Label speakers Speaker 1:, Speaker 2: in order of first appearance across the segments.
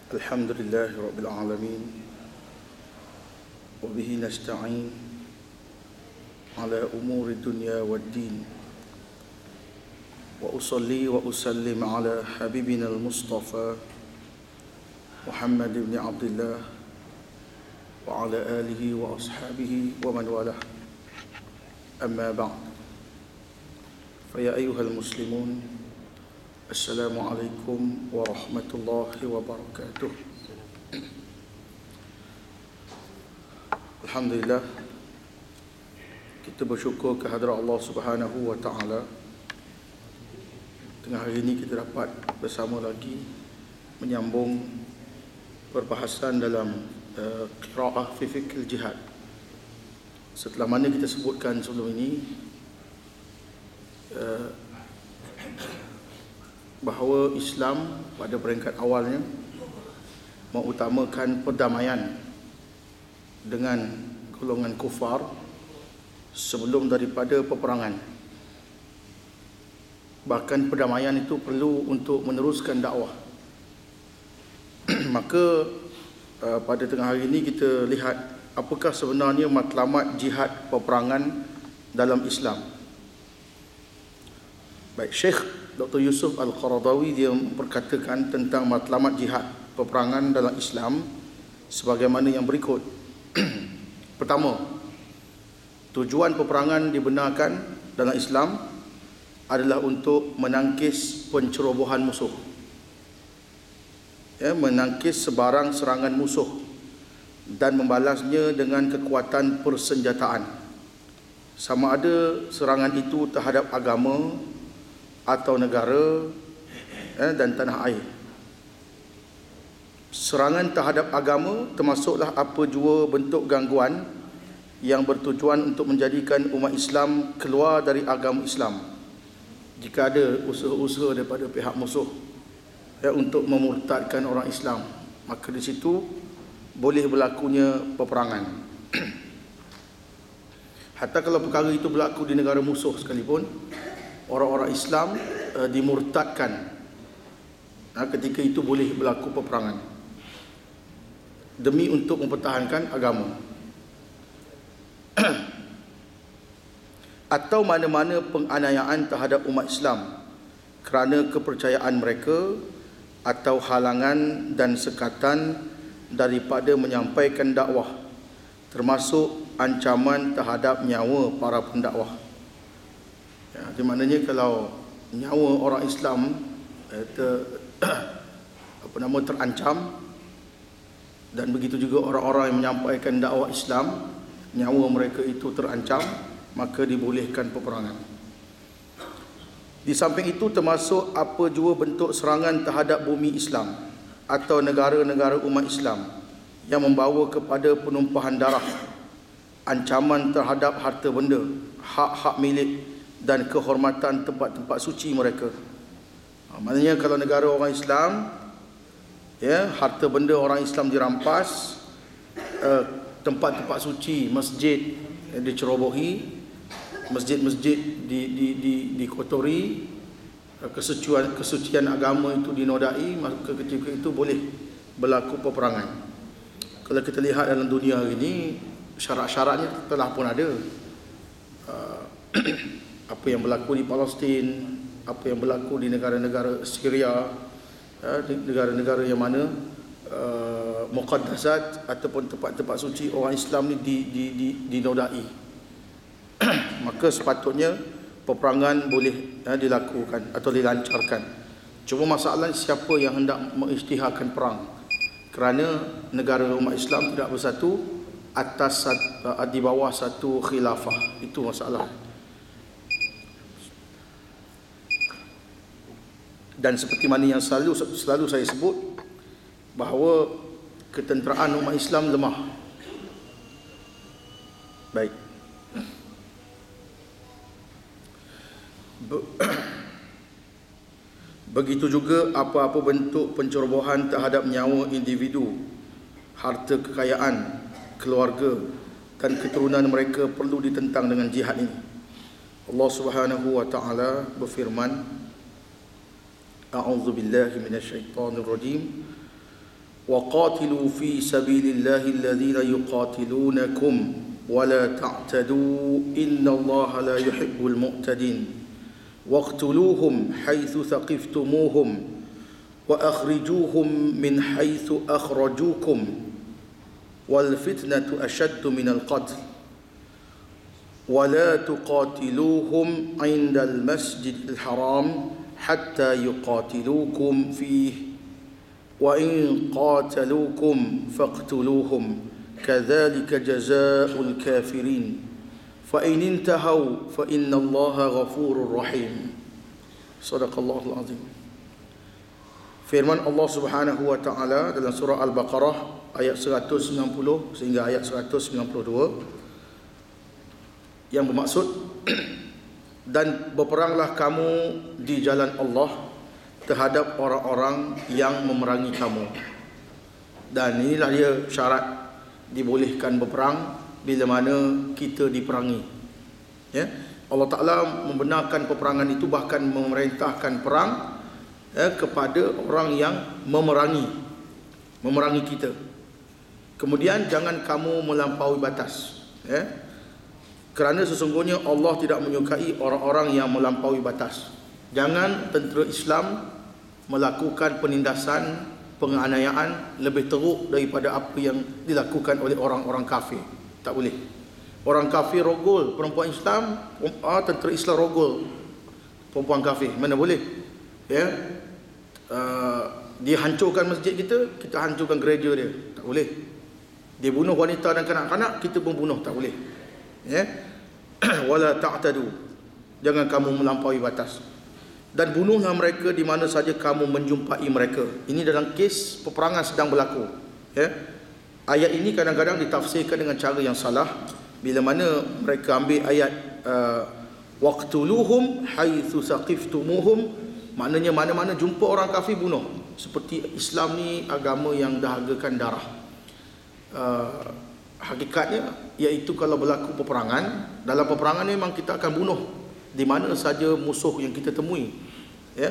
Speaker 1: الحمد لله رب العالمين وبه نستعين على أمور الدنيا والدين وأصلي وأسلم على حبيبنا المصطفى محمد بن عبد الله وعلى آله وأصحابه ومن والاه أما بعد فيا أيها المسلمون Assalamualaikum warahmatullahi wabarakatuh. Alhamdulillah, kita bersyukur kehadrat Allah Subhanahu wa taala. Tengah hari ini kita dapat bersama lagi menyambung perbahasan dalam qiraah fi fiqh jihad. Setelah mana kita sebutkan sebelum ini bahawa Islam pada peringkat awalnya mengutamakan perdamaian dengan golongan kufar sebelum daripada peperangan. Bahkan perdamaian itu perlu untuk meneruskan dakwah. Maka pada tengah hari ini kita lihat apakah sebenarnya matlamat jihad peperangan dalam Islam. Baik, Syekh Dr. Yusuf Al-Qaradawi dia berkatakan tentang matlamat jihad peperangan dalam Islam sebagaimana yang berikut. Pertama, tujuan peperangan dibenarkan dalam Islam adalah untuk menangkis pencerobohan musuh, menangkis sebarang serangan musuh dan membalasnya dengan kekuatan persenjataan, sama ada serangan itu terhadap agama atau negara dan tanah air. Serangan terhadap agama termasuklah apa jua bentuk gangguan yang bertujuan untuk menjadikan umat Islam keluar dari agama Islam. Jika ada usaha-usaha daripada pihak musuh untuk memurtadkan orang Islam, maka di situ boleh berlakunya peperangan. Hatta kalau perkara itu berlaku di negara musuh sekalipun, orang-orang Islam dimurtadkan, ketika itu boleh berlaku peperangan demi untuk mempertahankan agama. Atau mana-mana penganiayaan terhadap umat Islam kerana kepercayaan mereka atau halangan dan sekatan daripada menyampaikan dakwah, termasuk ancaman terhadap nyawa para pendakwah. Di maknanya kalau nyawa orang Islam terancam, dan begitu juga orang-orang yang menyampaikan dakwah Islam, nyawa mereka itu terancam, maka dibolehkan peperangan. Di samping itu termasuk apa jua bentuk serangan terhadap bumi Islam atau negara-negara umat Islam yang membawa kepada penumpahan darah, ancaman terhadap harta benda, hak-hak milik dan kehormatan tempat-tempat suci mereka. Maknanya kalau negara orang Islam, harta benda orang Islam dirampas, tempat-tempat suci, masjid dicerobohi, masjid-masjid dikotori, kesucian agama itu dinodai, maka ketika itu boleh berlaku peperangan. Kalau kita lihat dalam dunia hari ini, syarat-syaratnya telah pun ada. Apa yang berlaku di Palestin, apa yang berlaku di negara-negara Syria, negara-negara yang mana muqaddasat ataupun tempat-tempat suci orang Islam ni dinodai. Maka sepatutnya peperangan boleh dilakukan atau dilancarkan. Cuma masalahnya siapa yang hendak mengisytiharkan perang, kerana negara umat Islam tidak bersatu atas di bawah satu khilafah. Itu masalah. Dan seperti mana yang selalu saya sebut, bahawa ketenteraan umat Islam lemah. Baik. Begitu juga apa-apa bentuk pencerobohan terhadap nyawa individu, harta kekayaan, keluarga dan keturunan mereka perlu ditentang dengan jihad ini. Allah Subhanahu wa taala berfirman, A'udzu billahi minasyaitonir rajim. وقاتلوا في سبيل الله الذين يقاتلونكم ولا تعتدوا إن الله لا يحب المعتدين واقتلوهم حيث ثقفتموهم وأخرجوهم من حيث أخرجوكم والفتنة أشد من القتل ولا تقاتلوهم عند المسجد الحرام حتى يقاتلوكم فيه وإن قاتلوكم فاقتلوهم كذلك جزاء الكافرين فإن انتهوا فإن الله غفور رحيم. صدق الله العظيم. Firman Allah Subhanahu wa taala dalam surah Al-Baqarah ayat 190 sehingga ayat 192 yang bermaksud dan berperanglah kamu di jalan Allah terhadap orang-orang yang memerangi kamu. Dan inilah dia syarat dibolehkan berperang bila mana kita diperangi. Ya, Allah Taala membenarkan peperangan itu, bahkan memerintahkan perang kepada orang yang memerangi kita. Kemudian jangan kamu melampaui batas. Kerana sesungguhnya Allah tidak menyukai orang-orang yang melampaui batas. Jangan tentera Islam melakukan penindasan, penganiayaan lebih teruk daripada apa yang dilakukan oleh orang-orang kafir. Tak boleh. Orang kafir rogol perempuan Islam, tentera Islam rogol perempuan kafir. Mana boleh? Ya. Dia hancurkan masjid kita, kita hancurkan gereja dia. Tak boleh. Dia bunuh wanita dan kanak-kanak, kita pun bunuh. Tak boleh. Ya. Wala ta'tadu. Jangan kamu melampaui batas. Dan bunuhlah mereka di mana saja kamu menjumpai mereka. Ini dalam kes peperangan sedang berlaku. Ya. Ayat ini kadang-kadang ditafsirkan dengan cara yang salah. Bila mana mereka ambil ayat waqtuluhum haitsu saqiftumuhum, maknanya mana-mana jumpa orang kafir bunuh. Seperti Islam ni agama yang dahagakan darah. Hakikatnya iaitu kalau berlaku peperangan, dalam peperangan ni memang kita akan bunuh di mana saja musuh yang kita temui. Ya.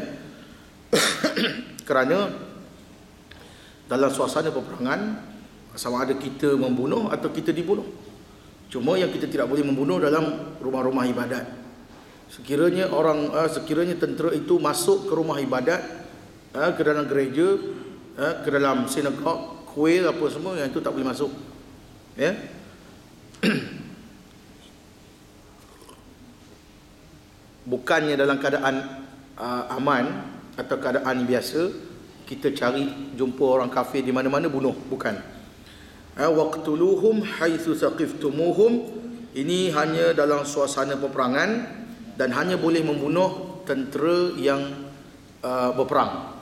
Speaker 1: Kerana dalam suasana peperangan sama ada kita membunuh atau kita dibunuh. Cuma yang kita tidak boleh membunuh dalam rumah-rumah ibadat. Sekiranya tentera itu masuk ke rumah ibadat, ke dalam gereja, ke dalam sinagog, kuil apa semua, yang itu tak boleh masuk. Ya. Bukannya dalam keadaan aman atau keadaan biasa kita cari jumpa orang kafir di mana-mana bunuh, bukan. Waqtuluhum haitsu saqiftumuhum, ini hanya dalam suasana peperangan dan hanya boleh membunuh tentera yang berperang.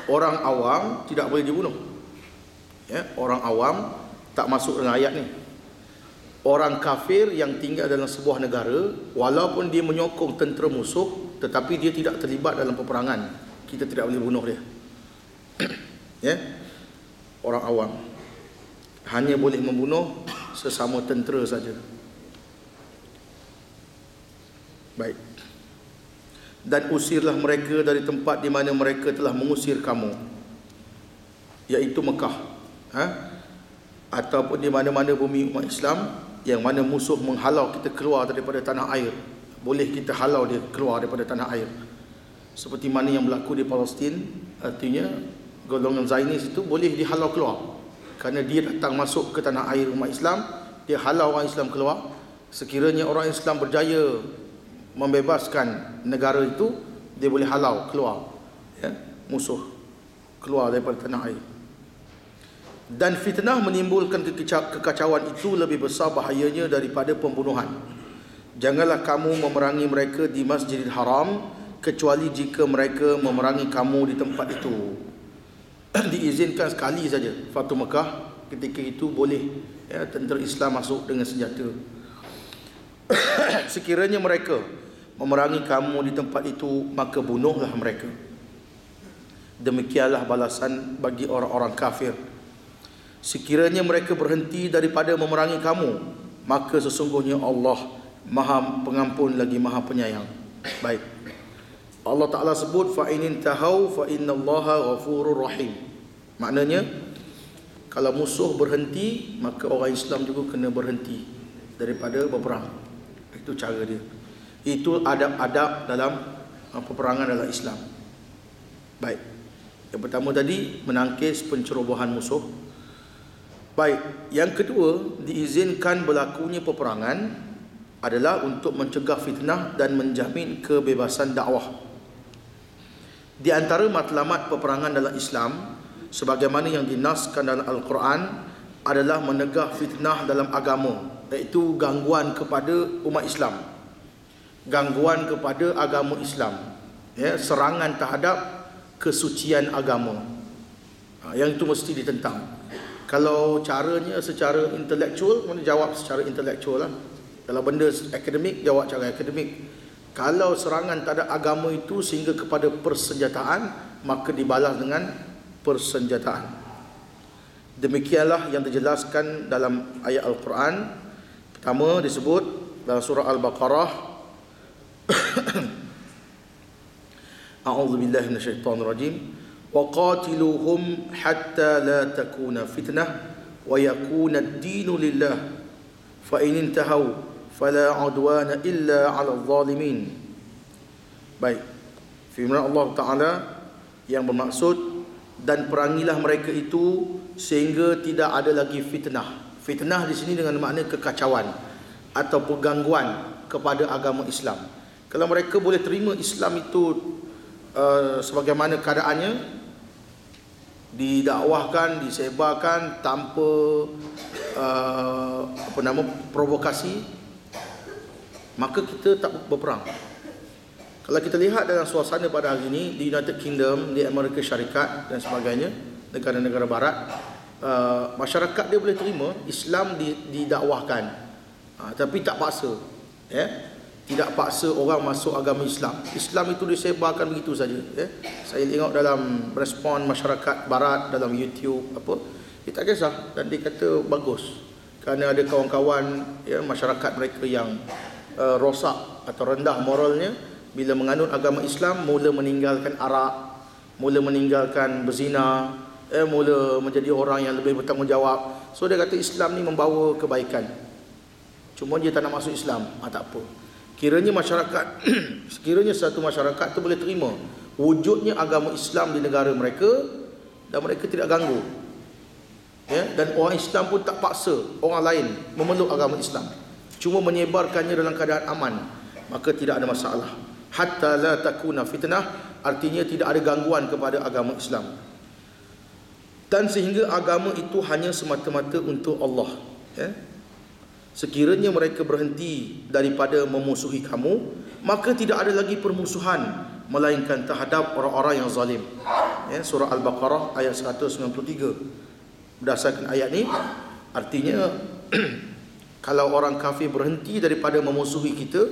Speaker 1: Orang awam tidak boleh dibunuh. Ya, orang awam tak masuk dalam ayat ni. Orang kafir yang tinggal dalam sebuah negara, walaupun dia menyokong tentera musuh, tetapi dia tidak terlibat dalam peperangan, kita tidak boleh bunuh dia. Ya, orang awam hanya boleh membunuh sesama tentera saja. Baik. Dan usirlah mereka dari tempat di mana mereka telah mengusir kamu, iaitu Mekah, ataupun di mana-mana bumi umat Islam yang mana musuh menghalau kita keluar daripada tanah air. Boleh kita halau dia keluar daripada tanah air. Seperti mana yang berlaku di Palestin, artinya golongan Zionis itu boleh dihalau keluar. Kerana dia datang masuk ke tanah air umat Islam, dia halau orang Islam keluar. Sekiranya orang Islam berjaya membebaskan negara itu, dia boleh halau keluar, ya, musuh keluar daripada tanah air. Dan fitnah menimbulkan kekacauan itu lebih besar bahayanya daripada pembunuhan. Janganlah kamu memerangi mereka di Masjidil Haram kecuali jika mereka memerangi kamu di tempat itu. Diizinkan sekali saja Fatu Mekah, ketika itu boleh, ya, tentera Islam masuk dengan senjata. Sekiranya mereka memerangi kamu di tempat itu, maka bunuhlah mereka. Demikianlah balasan bagi orang-orang kafir. Sekiranya mereka berhenti daripada memerangi kamu, maka sesungguhnya Allah Maha Pengampun lagi Maha Penyayang. Baik. Allah Ta'ala sebut fa in intahau fa innallaha ghafurur rahim. Maknanya kalau musuh berhenti, maka orang Islam juga kena berhenti daripada berperang. Itu cara dia. Itu adab-adab dalam peperangan dalam Islam. Baik. Yang pertama tadi, menangkis pencerobohan musuh. Baik. Yang kedua, diizinkan berlakunya peperangan adalah untuk mencegah fitnah dan menjamin kebebasan dakwah. Di antara matlamat peperangan dalam Islam, sebagaimana yang dinaskan dalam Al-Quran, adalah menegah fitnah dalam agama, iaitu gangguan kepada umat Islam, gangguan kepada agama Islam, ya, serangan terhadap kesucian agama. Yang itu mesti ditentang. Kalau caranya secara intelektual, mana jawab secara intelektual lah. Kalau benda akademik, jawab cara akademik. Kalau serangan terhadap agama itu sehingga kepada persenjataan, maka dibalas dengan persenjataan. Demikianlah yang dijelaskan dalam ayat Al-Quran. Pertama disebut dalam surah Al-Baqarah, A'udzubillahi minasyaitonirrajim, wa qatiluhum hatta la takuna fitnah wa yakuna ad-dinu lillah fa in intahu fala udwana illa 'alal zalimin. Baik. Firman Allah Taala yang bermaksud, dan perangilah mereka itu sehingga tidak ada lagi fitnah. Fitnah di sini dengan makna kekacauan atau gangguan kepada agama Islam. Kalau mereka boleh terima Islam itu sebagaimana keadaannya, didakwahkan, disebarkan tanpa provokasi, maka kita tak berperang. Kalau kita lihat dalam suasana pada hari ini di United Kingdom, di Amerika Syarikat dan sebagainya, negara-negara barat, masyarakat dia boleh terima Islam didakwahkan, tapi tak paksa, ya. Tidak paksa orang masuk agama Islam. Islam itu disebarkan begitu saja, ya. Saya tengok dalam respon masyarakat barat dalam YouTube apa, dia tak kisah, dan dia kata bagus. Kerana ada kawan-kawan, ya, masyarakat mereka yang rosak atau rendah moralnya, bila menganut agama Islam, mula meninggalkan arak, mula meninggalkan berzina, mula menjadi orang yang lebih bertanggungjawab. So dia kata Islam ni membawa kebaikan, cuma dia tak nak masuk Islam. Tak apa. Kiranya masyarakat sekiranya satu masyarakat tu boleh terima wujudnya agama Islam di negara mereka dan mereka tidak ganggu, ya, dan orang Islam pun tak paksa orang lain memeluk agama Islam, cuma menyebarkannya dalam keadaan aman, maka tidak ada masalah. Hatta la takuna fitnah, artinya tidak ada gangguan kepada agama Islam. Dan sehingga agama itu hanya semata-mata untuk Allah, ya. Sekiranya mereka berhenti daripada memusuhi kamu, maka tidak ada lagi permusuhan melainkan terhadap orang-orang yang zalim. Ya, surah Al-Baqarah ayat 193. Berdasarkan ayat ni, artinya kalau orang kafir berhenti daripada memusuhi kita,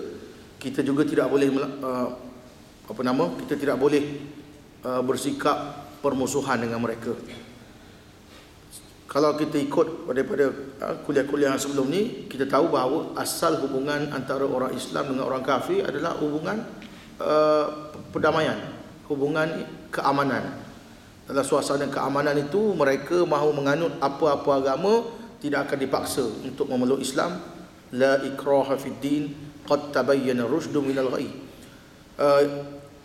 Speaker 1: kita juga tidak boleh kita tidak boleh bersikap permusuhan dengan mereka. Kalau kita ikut daripada kuliah-kuliah sebelum ni, kita tahu bahawa asal hubungan antara orang Islam dengan orang kafir adalah hubungan perdamaian, hubungan keamanan. Dalam suasana keamanan itu, mereka mahu menganut apa-apa agama, tidak akan dipaksa untuk memeluk Islam. La ikraha fid din, qad tabayyana rusydu minal ghayy.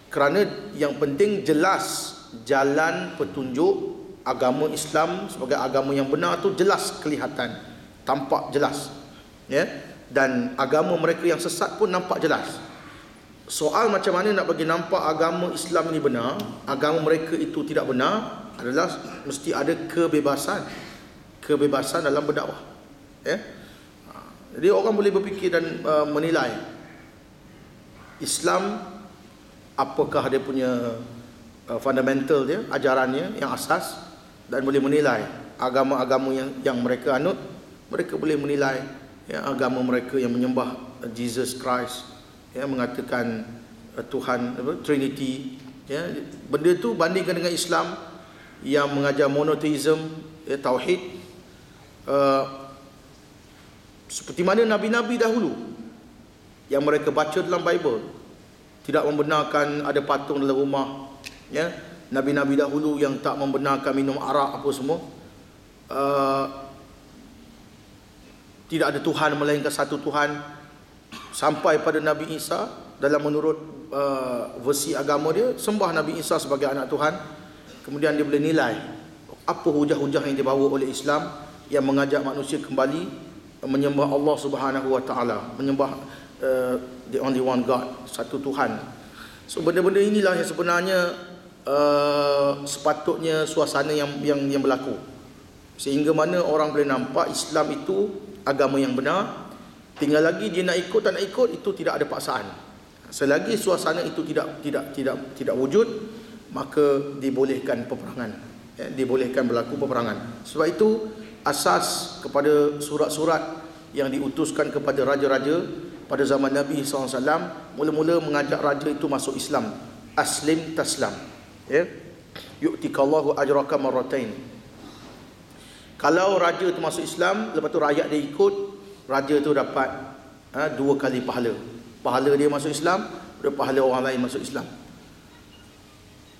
Speaker 1: Kerana yang penting jelas jalan petunjuk agama Islam sebagai agama yang benar tu jelas kelihatan, tampak jelas, ya. Dan agama mereka yang sesat pun nampak jelas. Soal macam mana nak bagi nampak agama Islam ini benar, agama mereka itu tidak benar, adalah mesti ada kebebasan dalam berdakwah, ya. Jadi orang boleh berfikir dan menilai Islam apakah dia punya fundamental dia, ajarannya yang asas, dan boleh menilai agama-agama yang mereka anut. Mereka boleh menilai, ya, agama mereka yang menyembah Jesus Christ, ya, mengatakan Tuhan, Trinity, ya. Benda tu bandingkan dengan Islam yang mengajar monotheism, ya, tauhid, seperti mana nabi-nabi dahulu yang mereka baca dalam Bible tidak membenarkan ada patung dalam rumah, ya, Nabi-nabi dahulu yang tak membenarkan minum arak apa semua. Tidak ada Tuhan melainkan satu Tuhan. Sampai pada Nabi Isa, dalam menurut versi agama dia, sembah Nabi Isa sebagai anak Tuhan. Kemudian dia boleh nilai apa hujah-hujah yang dibawa oleh Islam yang mengajak manusia kembali menyembah Allah Subhanahu wa taala, menyembah the only one God, satu Tuhan. So benda-benda inilah yang sebenarnya sepatutnya suasana yang berlaku, sehingga mana orang boleh nampak Islam itu agama yang benar. Tinggal lagi dia nak ikut tak nak ikut, itu tidak ada paksaan. Selagi suasana itu tidak wujud, maka dibolehkan peperangan, dibolehkan berlaku peperangan. Sebab itu asas kepada surat-surat yang diutuskan kepada raja-raja pada zaman Nabi SAW, mula-mula mengajak raja itu masuk Islam. Aslim taslam, yu'tikallahu ajraka marratain. Kalau raja itu masuk Islam, lepas tu rakyat dia ikut, raja tu dapat 2 kali pahala. Pahala dia masuk Islam, dan pahala orang lain masuk Islam.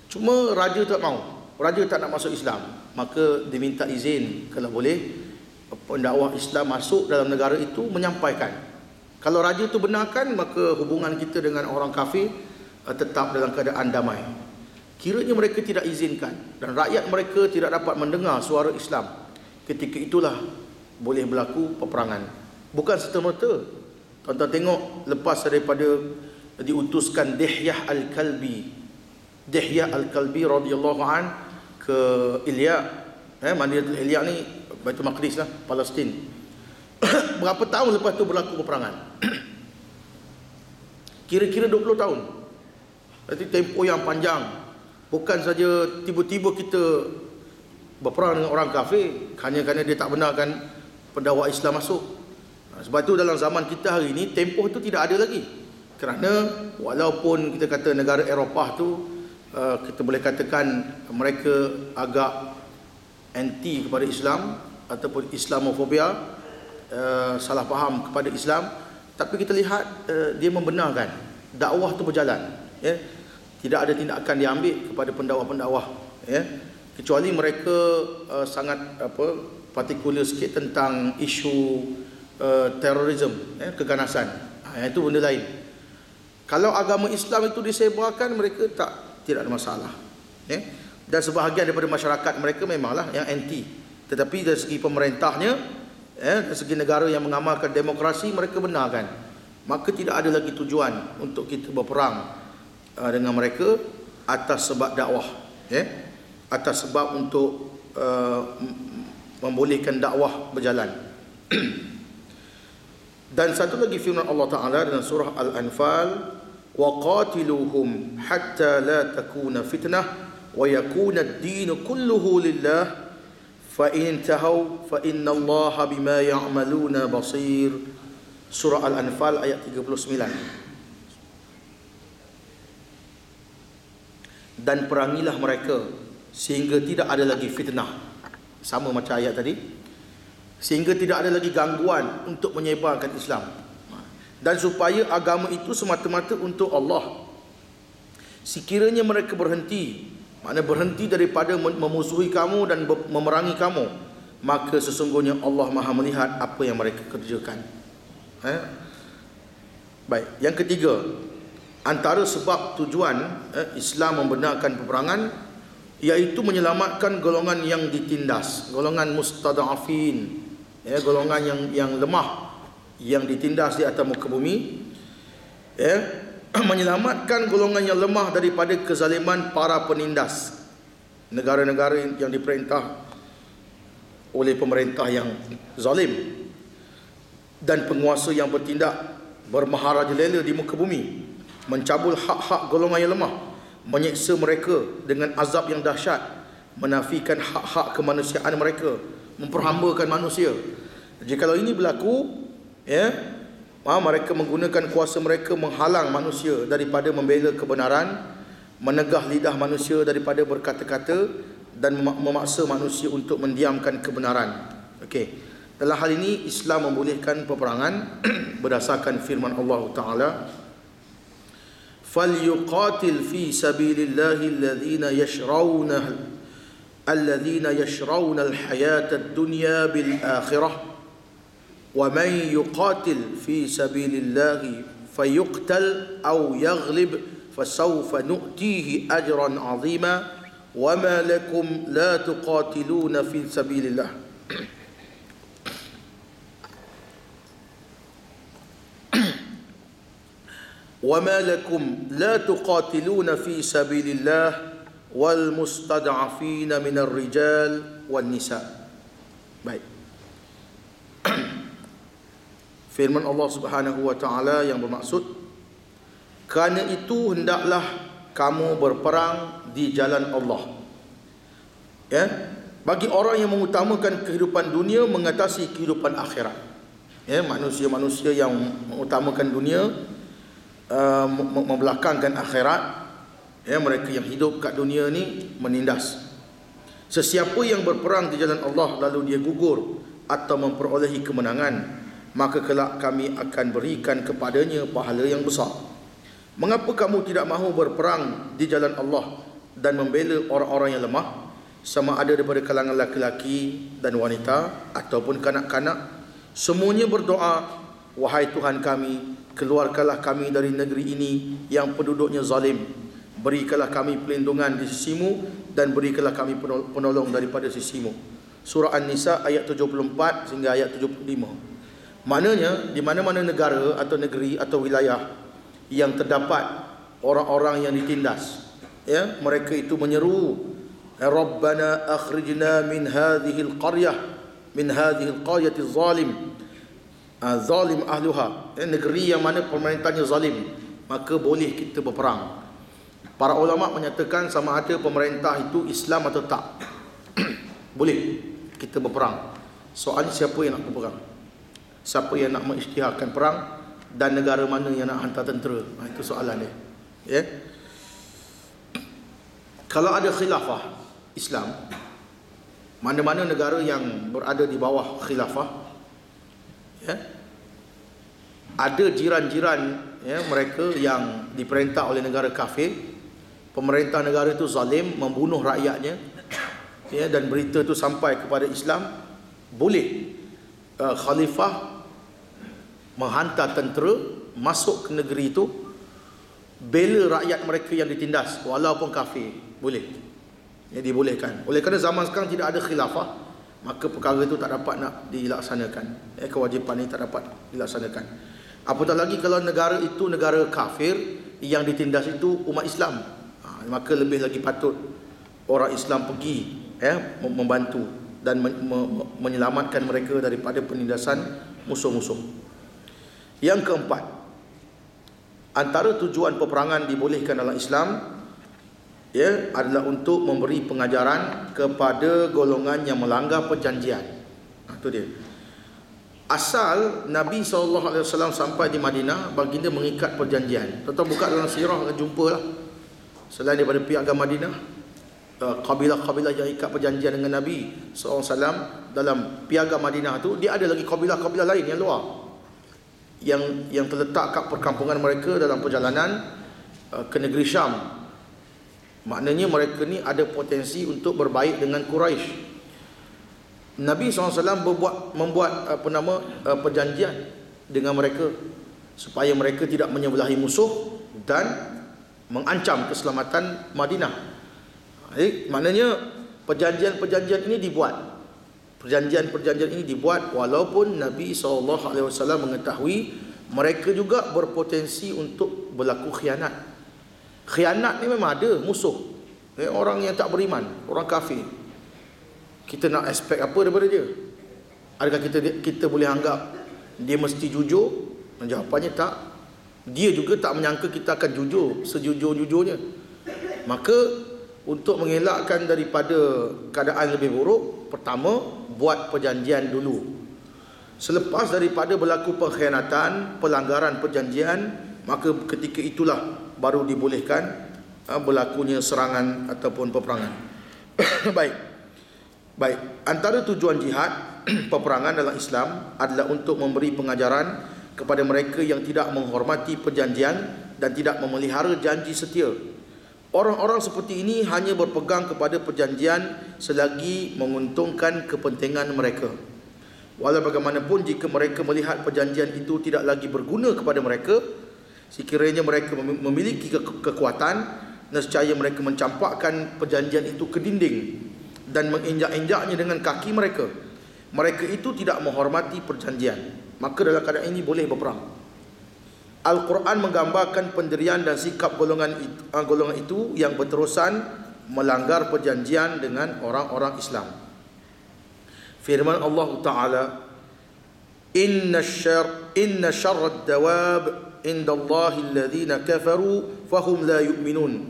Speaker 1: Cuma raja tak mau, raja tak nak masuk Islam, maka diminta izin kalau boleh pendakwah Islam masuk dalam negara itu menyampaikan. Kalau raja itu benarkan, maka hubungan kita dengan orang kafir tetap dalam keadaan damai. Kiranya mereka tidak izinkan dan rakyat mereka tidak dapat mendengar suara Islam, ketika itulah boleh berlaku peperangan. Bukan serta-merta. Tuan-tuan tengok, lepas daripada diutuskan Dihyah Al-Kalbi radhiyallahu an ke Ilya, Madinatul Ilya ni Baitul Maqdis lah, Palestin. Berapa tahun lepas tu berlaku peperangan? Kira-kira 20 tahun. Berarti tempoh yang panjang. Bukan saja tiba-tiba kita berperang dengan orang kafir hanya kerana dia tak benarkan pendakwa Islam masuk. Sebab itu dalam zaman kita hari ini, tempoh itu tidak ada lagi. Kerana walaupun kita kata negara Eropah tu, kita boleh katakan mereka agak anti kepada Islam ataupun Islamofobia, salah faham kepada Islam, tapi kita lihat dia membenarkan dakwah itu berjalan, tidak ada tindakan diambil kepada pendakwa-pendakwa, kecuali mereka sangat partikular sikit tentang isu terorisme, keganasan. Itu benda lain. Kalau agama Islam itu disebarkan, mereka tidak ada masalah. Dan sebahagian daripada masyarakat mereka memanglah yang anti. Tetapi dari segi pemerintahnya, dari segi negara yang mengamalkan demokrasi, mereka benarkan. Maka tidak ada lagi tujuan untuk kita berperang dengan mereka atas sebab dakwah, atas sebab untuk membolehkan dakwah berjalan. Dan satu lagi firman Allah Ta'ala dalam surah Al-Anfal, وَقَاتِلُوهُمْ حَتَّى لَا تَكُونَ فِتْنَةً وَيَكُونَ الدِّينُ كُلُّهُ لِلَّهِ فَإِنْ انْتَهَوْا فَإِنَّ اللَّهَ بِمَا يَعْمَلُونَ بَصِيرٌ. Surah Al-Anfal ayat 39. Dan perangilah mereka sehingga tidak ada lagi fitnah, sama macam ayat tadi, sehingga tidak ada lagi gangguan untuk menyebarkan Islam, dan supaya agama itu semata-mata untuk Allah. Sekiranya mereka berhenti, makna berhenti daripada memusuhi kamu dan memerangi kamu, maka sesungguhnya Allah Maha melihat apa yang mereka kerjakan. Baik, yang ketiga, antara sebab tujuan Islam membenarkan peperangan, iaitu menyelamatkan golongan yang ditindas, golongan mustada'afin, golongan yang lemah, yang ditindas di atas muka bumi, menyelamatkan golongan yang lemah daripada kezaliman para penindas, negara-negara yang diperintah oleh pemerintah yang zalim dan penguasa yang bertindak bermaharajalela di muka bumi, mencabul hak-hak golongan yang lemah, menyeksa mereka dengan azab yang dahsyat, menafikan hak-hak kemanusiaan mereka, memperhambakan manusia. Jikalau ini berlaku, mereka menggunakan kuasa mereka menghalang manusia daripada membela kebenaran, menegah lidah manusia daripada berkata-kata, dan memaksa manusia untuk mendiamkan kebenaran. Dalam hal ini Islam membolehkan peperangan berdasarkan firman Allah Ta'ala, falyuqatil fi sabilillahi alladhina yashrawna al-hayata ad-dunya bil akhirah wa man yuqatil fi sabilillahi fayuqtal aw yaghlib fasawfa nu'tihi ajran 'azima wa ma lakum la tuqatiluna fi sabilillah. وَمَا لَكُمْ لَا تُقَاتِلُونَ فِي سَبِيلِ اللَّهِ وَالْمُسْتَضْعَفِينَ مِنَ الرِّجَالِ وَالنِّسَاءِ. Baik. Firman Allah Subhanahu wa taala yang bermaksud, kerana itu hendaklah kamu berperang di jalan Allah. Ya, bagi orang yang mengutamakan kehidupan dunia mengatasi kehidupan akhirat. Ya, manusia-manusia yang mengutamakan dunia membelakangkan akhirat, ya, mereka yang hidup kat dunia ni menindas. Sesiapa yang berperang di jalan Allah lalu dia gugur atau memperolehi kemenangan, maka kelak kami akan berikan kepadanya pahala yang besar. Mengapa kamu tidak mahu berperang di jalan Allah dan membela orang-orang yang lemah, sama ada daripada kalangan laki-laki dan wanita ataupun kanak-kanak? Semuanya berdoa, wahai Tuhan kami, keluarkanlah kami dari negeri ini yang penduduknya zalim. Berikanlah kami perlindungan di sisimu dan berikanlah kami penolong daripada sisimu. Surah An-Nisa ayat 74 hingga ayat 75. Maknanya, di mana-mana negara atau negeri atau wilayah yang terdapat orang-orang yang ditindas, ya, mereka itu menyeru, Rabbana akhrijna min hadhihi al-qaryah min hadhihi al-qaryati zalim zalim ahluha, negeri yang mana pemerintahnya zalim, maka boleh kita berperang. Para ulama menyatakan sama ada pemerintah itu Islam atau tak, boleh kita berperang. Soalnya siapa yang nak berperang? Siapa yang nak mengisytiharkan perang? Dan negara mana yang nak hantar tentera? Itu soalan dia, ya. Kalau ada khilafah Islam, mana-mana negara yang berada di bawah khilafah, ya, ada jiran-jiran, ya, mereka yang diperintah oleh negara kafir, pemerintah negara itu zalim, membunuh rakyatnya, ya, dan berita itu sampai kepada Islam, boleh khalifah menghantar tentera masuk ke negeri itu, bela rakyat mereka yang ditindas walaupun kafir, boleh, ya, dibolehkan. Oleh kerana zaman sekarang tidak ada khilafah, maka perkara itu tak dapat nak dilaksanakan, kewajipan ini tak dapat dilaksanakan. Apatah lagi kalau negara itu negara kafir, yang ditindas itu umat Islam, maka lebih lagi patut orang Islam pergi, ya, membantu dan menyelamatkan mereka daripada penindasan musuh-musuh. Yang keempat, antara tujuan peperangan dibolehkan dalam Islam, ya, adalah untuk memberi pengajaran kepada golongan yang melanggar perjanjian. Itu dia. Asal Nabi SAW sampai di Madinah, baginda mengikat perjanjian. Tuan-tuan buka dalam sirah, jumpalah. Selain daripada piagam Madinah, kabilah-kabilah yang ikat perjanjian dengan Nabi SAW dalam piagam Madinah tu, dia ada lagi kabilah-kabilah lain yang luar, yang terletak kat perkampungan mereka dalam perjalanan ke negeri Syam. Maknanya mereka ni ada potensi untuk berbaik dengan Quraisy. Nabi SAW membuat perjanjian dengan mereka supaya mereka tidak menyebelahi musuh dan mengancam keselamatan Madinah. Maknanya perjanjian-perjanjian ini dibuat. Perjanjian-perjanjian ini dibuat walaupun Nabi SAW mengetahui mereka juga berpotensi untuk berlaku khianat. Khianat ni memang ada musuh, orang yang tak beriman, orang kafir. Kita nak expect apa daripada dia? Adakah kita boleh anggap dia mesti jujur? Jawapannya tak. Dia juga tak menyangka kita akan jujur sejujur-jujurnya. Maka untuk mengelakkan daripada keadaan lebih buruk, pertama, buat perjanjian dulu. Selepas daripada berlaku pengkhianatan, pelanggaran perjanjian, maka ketika itulah baru dibolehkan berlakunya serangan ataupun peperangan. Baik, antara tujuan jihad peperangan dalam Islam adalah untuk memberi pengajaran kepada mereka yang tidak menghormati perjanjian dan tidak memelihara janji setia. Orang-orang seperti ini hanya berpegang kepada perjanjian selagi menguntungkan kepentingan mereka. Walau bagaimanapun, jika mereka melihat perjanjian itu tidak lagi berguna kepada mereka, sekiranya mereka memiliki kekuatan, nescaya mereka mencampakkan perjanjian itu ke dinding dan menginjak-injaknya dengan kaki mereka. Mereka itu tidak menghormati perjanjian, maka dalam keadaan ini boleh berperang. Al-Quran menggambarkan pendirian dan sikap golongan itu yang berterusan melanggar perjanjian dengan orang-orang Islam. Firman Allah Ta'ala, Inna syarrad dawab indallahi alladhina kafaru fahum la yu'minun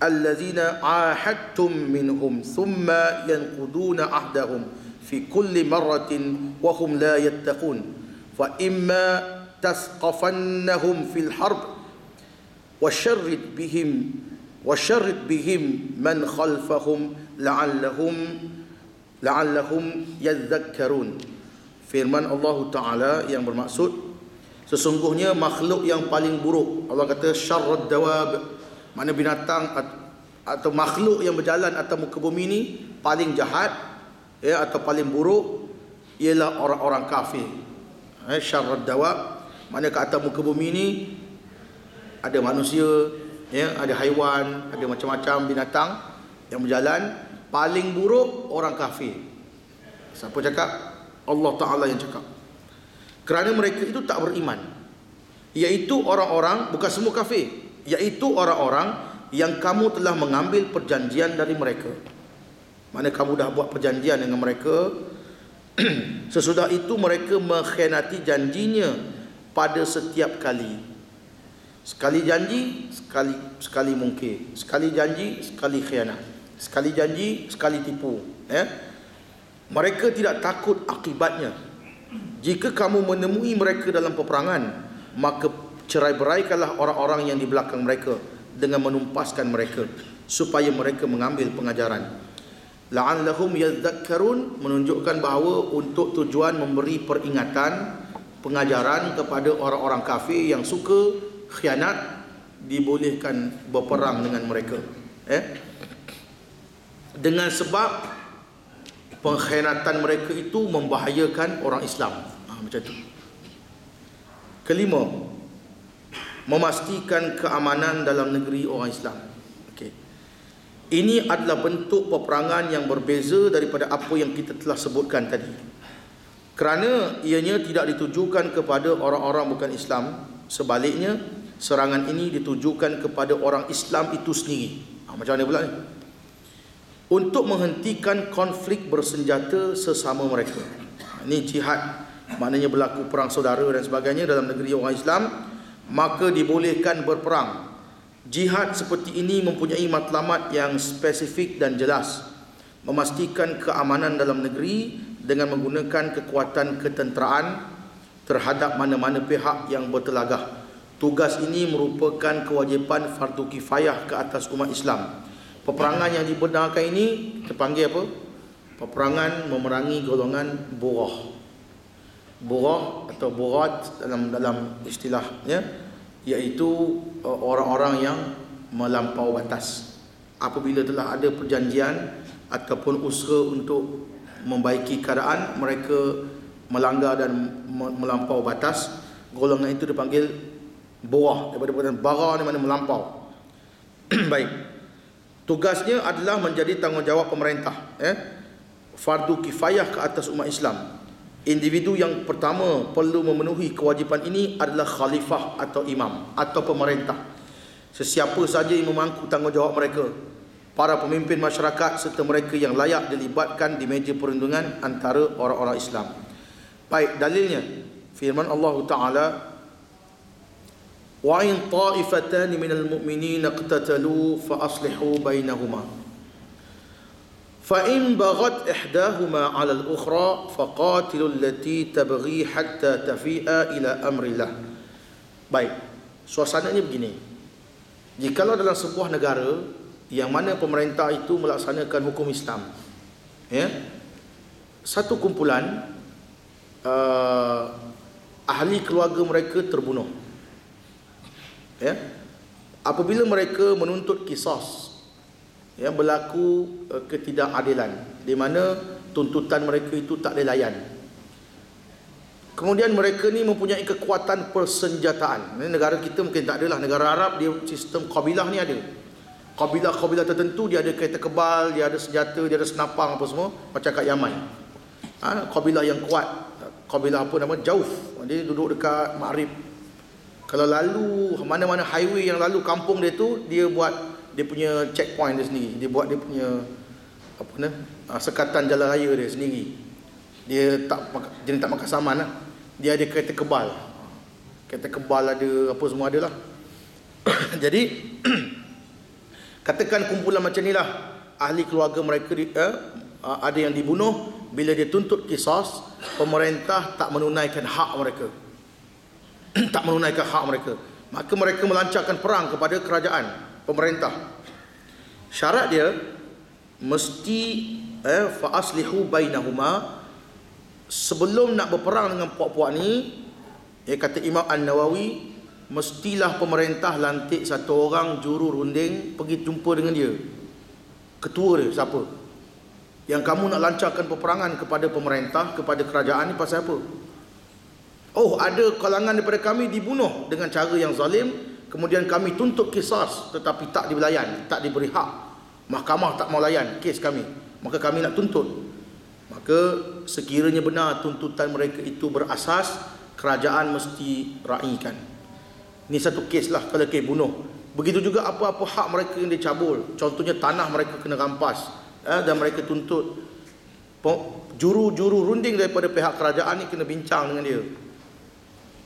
Speaker 1: alladhina ahadtum minhum thumma yanquduna ahdahum fi kulli marratin wahum la yattaqun fa imma tasqafannahum fil harb washarrid bihim man khalfahum la'allahum yadhakkarun. Firman Allah Ta'ala yang bermaksud, sesungguhnya makhluk yang paling buruk, Allah kata syarrad dawab, mana binatang atau makhluk yang berjalan atas muka bumi ini paling jahat, ya, atau paling buruk ialah orang-orang kafir. Syarrad dawab, mana ke atas muka bumi ini ada manusia, ya, ada haiwan, ada macam-macam binatang yang berjalan. Paling buruk orang kafir. Siapa cakap? Allah Ta'ala yang cakap. Kerana mereka itu tak beriman, iaitu orang-orang, bukan semua kafir, iaitu orang-orang yang kamu telah mengambil perjanjian dari mereka. Mana kamu dah buat perjanjian dengan mereka, sesudah itu mereka mengkhianati janjinya pada setiap kali. Sekali janji, sekali mungkir. Sekali janji, sekali khianat. Sekali janji, sekali tipu. Mereka tidak takut akibatnya. Jika kamu menemui mereka dalam peperangan, maka cerai-beraikanlah orang-orang yang di belakang mereka dengan menumpaskan mereka, supaya mereka mengambil pengajaran. La'allahum yadhakkarun, menunjukkan bahawa untuk tujuan memberi peringatan, pengajaran kepada orang-orang kafir yang suka khianat, dibolehkan berperang dengan mereka. Dengan sebab pengkhianatan mereka itu membahayakan orang Islam. Macam tu. Kelima, memastikan keamanan dalam negeri orang Islam. Ini adalah bentuk peperangan yang berbeza daripada apa yang kita telah sebutkan tadi, kerana ianya tidak ditujukan kepada orang-orang bukan Islam. Sebaliknya, serangan ini ditujukan kepada orang Islam itu sendiri. Macam mana pula ni? Untuk menghentikan konflik bersenjata sesama mereka. Ini jihad, maknanya berlaku perang saudara dan sebagainya dalam negeri orang Islam, maka dibolehkan berperang. Jihad seperti ini mempunyai matlamat yang spesifik dan jelas, memastikan keamanan dalam negeri dengan menggunakan kekuatan ketenteraan terhadap mana-mana pihak yang bertelagah. Tugas ini merupakan kewajipan fardu kifayah ke atas umat Islam. Peperangan yang dibenarkan ini kita panggil apa? Peperangan memerangi golongan burah. Burah atau burat dalam istilahnya, iaitu orang-orang yang melampau batas. Apabila telah ada perjanjian ataupun usaha untuk membaiki keadaan, mereka melanggar dan melampau batas, golongan itu dipanggil burah, daripada bara ni mana melampau. Baik. Tugasnya adalah menjadi tanggungjawab pemerintah, fardu kifayah ke atas umat Islam. Individu yang pertama perlu memenuhi kewajipan ini adalah khalifah atau imam atau pemerintah. Sesiapa saja yang memangku tanggungjawab mereka, para pemimpin masyarakat serta mereka yang layak dilibatkan di meja perundingan antara orang-orang Islam. Baik, dalilnya firman Allah Ta'ala, wa in ta'ifatani minal mu'minina iqtatalu fa aslihu bainahuma fa in baghat ihdahuma 'ala al-ukhra faqatilu allati tabghi hatta tafi'a ila amrillah. Baik, suasananya begini. Jikalau dalam sebuah negara yang mana pemerintah itu melaksanakan hukum Islam, satu kumpulan ahli keluarga mereka terbunuh, apabila mereka menuntut qisas, ya, berlaku ketidakadilan di mana tuntutan mereka itu tak dilayan. Kemudian mereka ni mempunyai kekuatan persenjataan. Negara kita mungkin tak adalah. Negara Arab dia sistem kabilah ni ada. Kabilah-kabilah tertentu dia ada kereta kebal, dia ada senjata, dia ada senapang apa semua, macam kat Yaman. Kabilah yang kuat, kabilah apa nama, Jauf, dia duduk dekat Maghrib. Kalau lalu mana-mana highway yang lalu kampung dia tu, dia buat dia punya checkpoint dia sendiri. Dia buat dia punya apa ni, sekatan jalan raya dia sendiri. Dia tak makan saman lah. Dia ada kereta kebal. Kereta kebal ada, apa semua ada lah. Jadi katakan kumpulan macam ni lah, ahli keluarga mereka ada yang dibunuh. Bila dia tuntut qisas, pemerintah tak menunaikan hak mereka. Tak menunaikan hak mereka, maka mereka melancarkan perang kepada kerajaan, pemerintah. Syarat dia mesti fa aslihu bainahuma. Sebelum nak berperang dengan puak-puak ni, kata Imam An-Nawawi, mestilah pemerintah lantik satu orang juru runding pergi jumpa dengan dia. Ketua dia siapa? Yang kamu nak lancarkan peperangan kepada pemerintah, kepada kerajaan ni pasal apa? Oh, ada kalangan daripada kami dibunuh dengan cara yang zalim, kemudian kami tuntut qisas tetapi tak dibelayan, tak diberi hak. Mahkamah tak mau layan kes kami, maka kami nak tuntut. Maka sekiranya benar tuntutan mereka itu berasas, kerajaan mesti raikan. Ini satu kes lah kalau kes bunuh. Begitu juga apa-apa hak mereka yang dicabul. Contohnya tanah mereka kena rampas, dan mereka tuntut. Juru-juru runding daripada pihak kerajaan ni kena bincang dengan dia,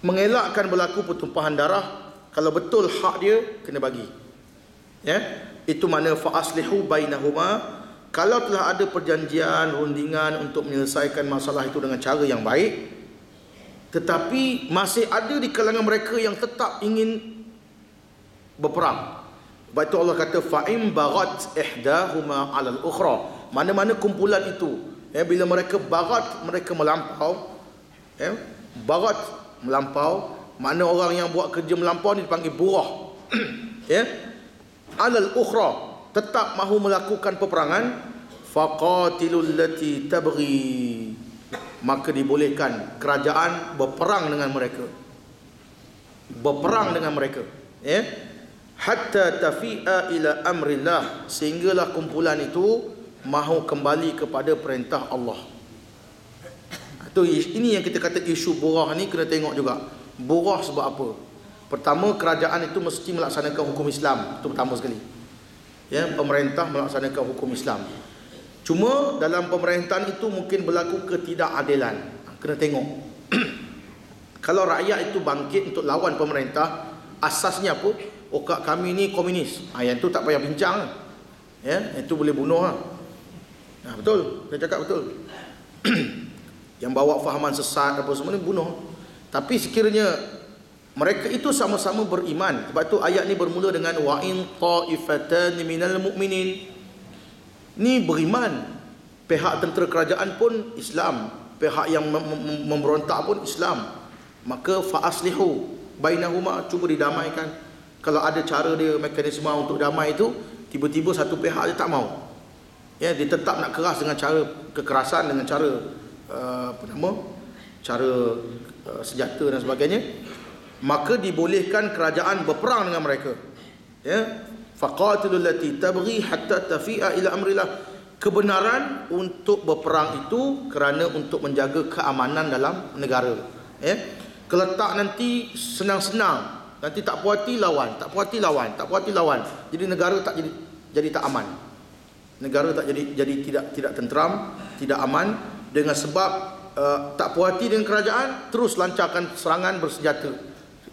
Speaker 1: mengelakkan berlaku pertumpahan darah. Kalau betul hak dia, kena bagi. Ya, itu makna fa aslihu bainahuma. Kalau telah ada perjanjian, rundingan untuk menyelesaikan masalah itu dengan cara yang baik, tetapi masih ada di kalangan mereka yang tetap ingin berperang. Sebab itu Allah kata fa in baghat ihdahuma 'ala al-ukhra. Mana-mana kumpulan itu, bila mereka baghat, mereka melampau, baghat melampau, mana orang yang buat kerja melampau ni dipanggil burah. 'Ala al-ukhra, tetap mahu melakukan peperangan, faqatilul lati tabghi, maka dibolehkan kerajaan berperang dengan mereka. Berperang dengan mereka, hatta tafi'a ila amrillah, sehinggalah kumpulan itu mahu kembali kepada perintah Allah. Ini yang kita kata isu burah ni kena tengok juga. Burah sebab apa? Pertama, kerajaan itu mesti melaksanakan hukum Islam. Itu pertama sekali. Pemerintah melaksanakan hukum Islam. Cuma dalam pemerintahan itu mungkin berlaku ketidakadilan. Kena tengok. Kalau rakyat itu bangkit untuk lawan pemerintah, asasnya apa? Oh, kami ni komunis. Yang tu tak payah bincang. Itu boleh bunuh lah. Betul, saya cakap betul. Yang bawa fahaman sesat apa semua ni bunuh. Tapi sekiranya mereka itu sama-sama beriman, sebab tu ayat ni bermula dengan wa in ta'ifatan minal mu'minin. Ni beriman. Pihak tentera kerajaan pun Islam, pihak yang memberontak pun Islam. Maka fa aslihu bainahuma, cuba didamaikan. Kalau ada cara dia, mekanisme untuk damai itu, tiba-tiba satu pihak dia tak mau, dia tetap nak keras dengan cara kekerasan, dengan cara cara senjata dan sebagainya, maka dibolehkan kerajaan berperang dengan mereka. Faqatilul lati tabghi hatta tafi'a ila amrillah. Kebenaran untuk berperang itu kerana untuk menjaga keamanan dalam negara. Keletak nanti senang-senang, nanti tak puas hati lawan, tak puas hati lawan, tak puas hati lawan. Jadi negara tak jadi tak aman. Negara tak jadi tidak tenteram, tidak aman, dengan sebab tak puas hati dengan kerajaan, terus lancarkan serangan bersenjata.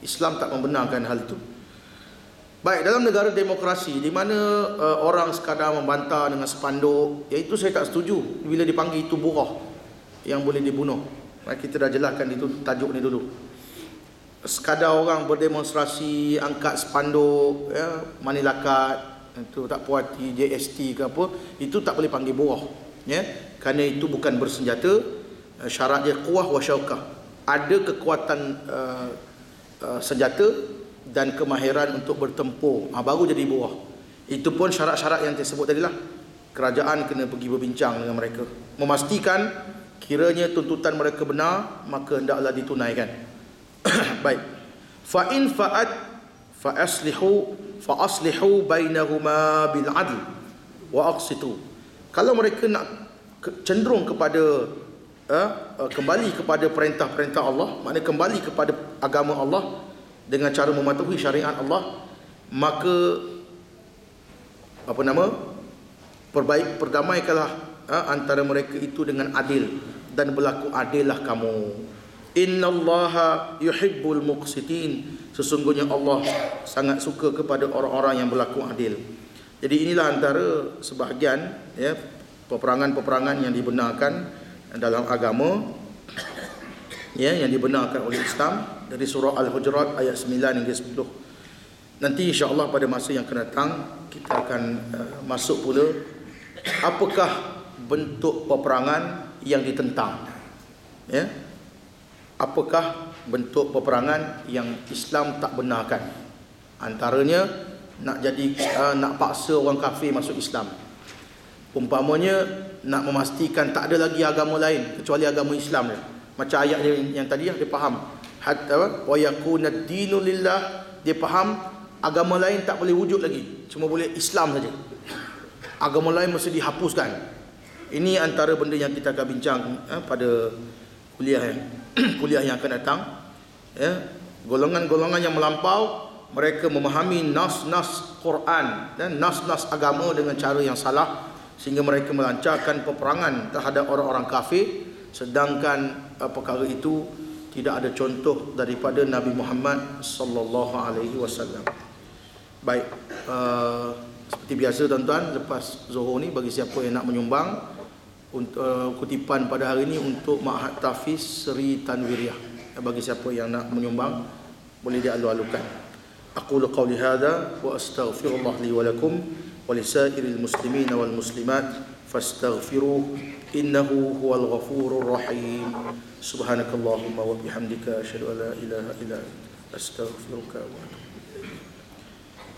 Speaker 1: Islam tak membenarkan hal itu. Baik, dalam negara demokrasi di mana orang sekadar membantah dengan spanduk, iaitu saya tak setuju bila dipanggil itu burah yang boleh dibunuh. Kita dah jelaskan itu tajuk ni dulu. Sekadar orang berdemonstrasi, angkat spanduk, manilakat, itu tak puas hati, JST ke apa, itu tak boleh panggil burah, kerana itu bukan bersenjata. Syarat dia quwwah wa syaukah, ada kekuatan senjata, dan kemahiran untuk bertempur. Baru jadi buah. Itu pun syarat-syarat yang saya sebut tadi lah. Kerajaan kena pergi berbincang dengan mereka, memastikan kiranya tuntutan mereka benar, maka hendaklah ditunaikan. Baik. Fa in fa'at fa aslihu bainahuma bil adl wa aqsitu. Kalau mereka nak cenderung kepada kembali kepada perintah-perintah Allah, maknanya kembali kepada agama Allah dengan cara mematuhi syariat Allah, maka perdamaikanlah antara mereka itu dengan adil, dan berlaku adillah kamu. Innallaha yuhibbul muqsitin. Sesungguhnya Allah sangat suka kepada orang-orang yang berlaku adil. Jadi inilah antara sebahagian peperangan-peperangan yang dibenarkan dalam agama, yang dibenarkan oleh Islam, dari surah Al-Hujurat ayat 9 hingga 10. Nanti insya-Allah pada masa yang akan datang kita akan masuk pula apakah bentuk peperangan yang ditentang. Apakah bentuk peperangan yang Islam tak benarkan? Antaranya nak paksa orang kafir masuk Islam. Umpamanya nak memastikan tak ada lagi agama lain kecuali agama Islam dia. Macam ayat yang tadi dia faham. Hatta wa yakuna ad-dinu lillah, dia faham agama lain tak boleh wujud lagi, cuma boleh Islam saja. Agama lain mesti dihapuskan. Ini antara benda yang kita akan bincang pada kuliah yang akan datang. Golongan-golongan yang melampau, mereka memahami nas-nas Quran dan nas-nas agama dengan cara yang salah, sehingga mereka melancarkan peperangan terhadap orang-orang kafir, sedangkan perkara itu tidak ada contoh daripada Nabi Muhammad sallallahu alaihi wasallam. Baik, seperti biasa tuan-tuan, lepas Zuhur ni bagi siapa yang nak menyumbang kutipan pada hari ini untuk Ma'had Tahfiz Seri Tanwiriyah, bagi siapa yang nak menyumbang boleh dialu-alukan. Aqulu qawli hadha wa astaghfirullah li wa lakum wa lisairil muslimin wal muslimat fastaghfiruh innahu huwal ghafurur rahim. Subhanakallahumma wa bihamdika asyhadu an la ilaha illa anta astaghfiruka wa atubu.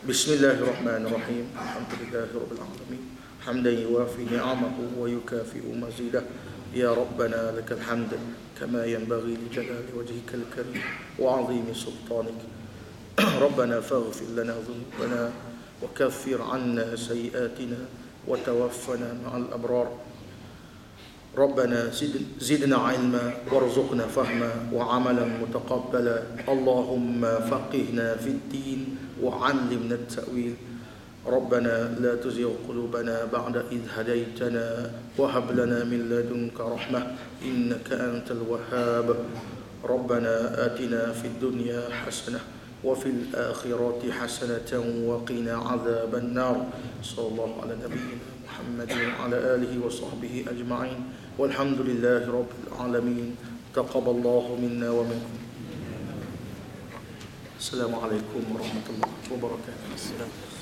Speaker 1: Bismillahirrahmanirrahim. Alhamdulillahirabbil alamin. Hamdan yuwafi ni'amahu wa yukafi'u mazidah. Ya Rabbana lakal hamd kama yanbaghi li jalali wajhikal karim wa 'azimi sultanik. Rabbana faghfir lana dhunubana wa kaffir 'anna sayyi'atina wa tawaffana ma'al abrar. ربنا زدنا علما وارزقنا فهما وعملا متقبلا اللهم فقهنا في الدين وعلمنا التأويل ربنا لا تزغ قلوبنا بعد إذ هديتنا وهب لنا من لدنك رحمة إنك أنت الوهاب ربنا آتنا في الدنيا حسنة وفي الآخرة حسنة وقنا عذاب النار صلى الله على نبينا محمد وعلى آله وصحبه أجمعين والحمد لله رب العالمين تقبل الله منا ومنكم. السلام عليكم ورحمة الله وبركاته.